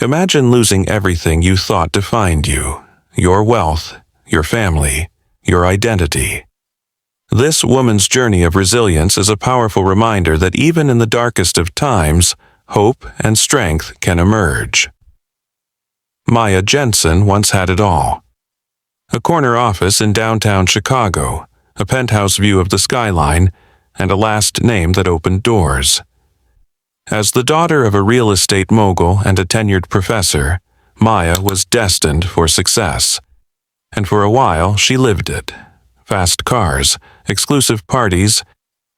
Imagine losing everything you thought defined you: your wealth, your family, your identity. This woman's journey of resilience is a powerful reminder that even in the darkest of times, hope and strength can emerge. Maya Jensen once had it all. A corner office in downtown Chicago, a penthouse view of the skyline, and a last name that opened doors. As the daughter of a real estate mogul and a tenured professor, Maya was destined for success. And for a while, she lived it. Fast cars, exclusive parties,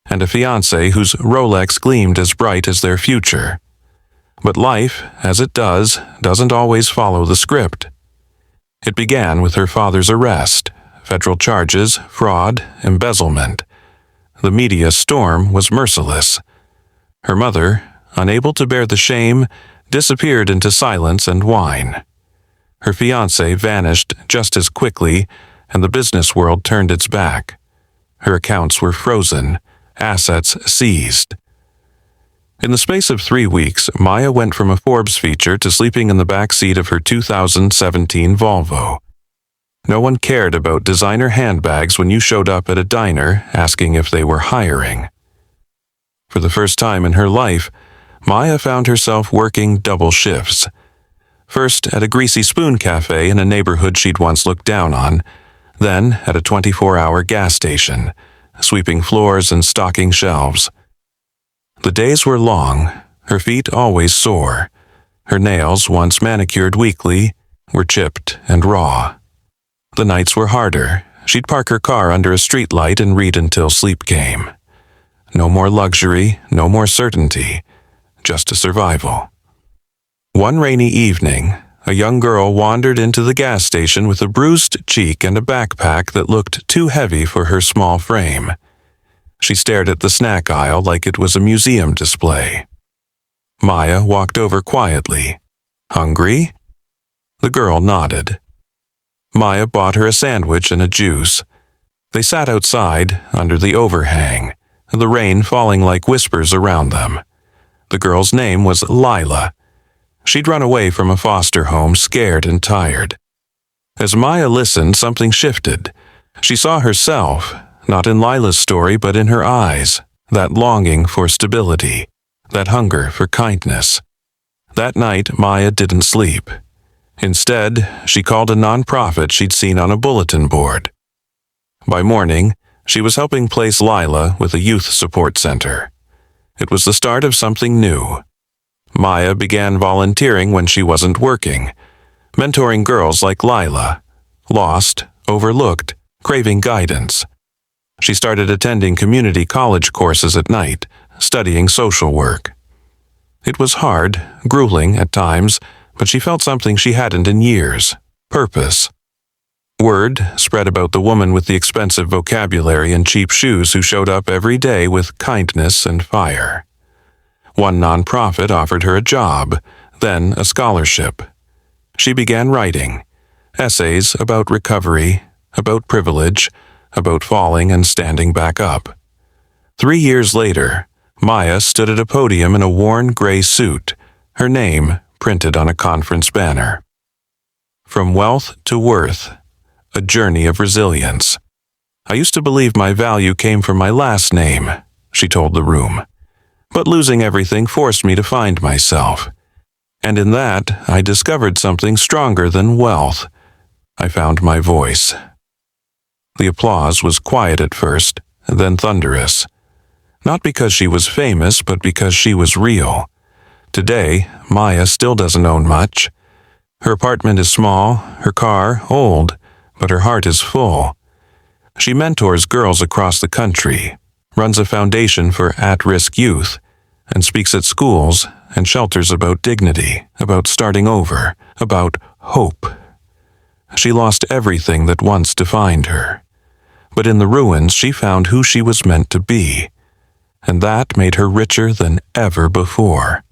and a fiancé whose Rolex gleamed as bright as their future. But life, as it does, doesn't always follow the script. It began with her father's arrest, federal charges, fraud, embezzlement. The media storm was merciless. Her mother, unable to bear the shame, disappeared into silence and wine. Her fiancé vanished just as quickly, and the business world turned its back. Her accounts were frozen, assets seized. In the space of 3 weeks, Maya went from a Forbes feature to sleeping in the back seat of her 2017 Volvo. No one cared about designer handbags when you showed up at a diner asking if they were hiring. For the first time in her life, Maya found herself working double shifts. First at a greasy spoon cafe in a neighborhood she'd once looked down on, then at a 24-hour gas station, sweeping floors and stocking shelves. The days were long, her feet always sore. Her nails, once manicured weekly, were chipped and raw. The nights were harder. She'd park her car under a streetlight and read until sleep came. No more luxury, no more certainty, just a survival. One rainy evening, a young girl wandered into the gas station with a bruised cheek and a backpack that looked too heavy for her small frame. She stared at the snack aisle like it was a museum display. Maya walked over quietly. "Hungry?" The girl nodded. Maya bought her a sandwich and a juice. They sat outside, under the overhang, the rain falling like whispers around them. The girl's name was Lila. She'd run away from a foster home, scared and tired. As Maya listened, something shifted. She saw herself, not in Lila's story but in her eyes, that longing for stability, that hunger for kindness. That night, Maya didn't sleep. Instead, she called a nonprofit she'd seen on a bulletin board. By morning, she was helping place Lila with a youth support center. It was the start of something new. Maya began volunteering when she wasn't working, mentoring girls like Lila, lost, overlooked, craving guidance. She started attending community college courses at night, studying social work. It was hard, grueling at times, but she felt something she hadn't in years: purpose. Word spread about the woman with the expensive vocabulary and cheap shoes who showed up every day with kindness and fire. One nonprofit offered her a job, then a scholarship. She began writing essays about recovery, about privilege, about falling and standing back up. 3 years later, Maya stood at a podium in a worn gray suit, her name printed on a conference banner. From wealth to worth, a journey of resilience. "I used to believe my value came from my last name," she told the room. "But losing everything forced me to find myself. And in that, I discovered something stronger than wealth. I found my voice." The applause was quiet at first, then thunderous. Not because she was famous, but because she was real. Today, Maya still doesn't own much. Her apartment is small, her car old, but her heart is full. She mentors girls across the country, runs a foundation for at-risk youth, and speaks at schools and shelters about dignity, about starting over, about hope. She lost everything that once defined her. But in the ruins, she found who she was meant to be, and that made her richer than ever before.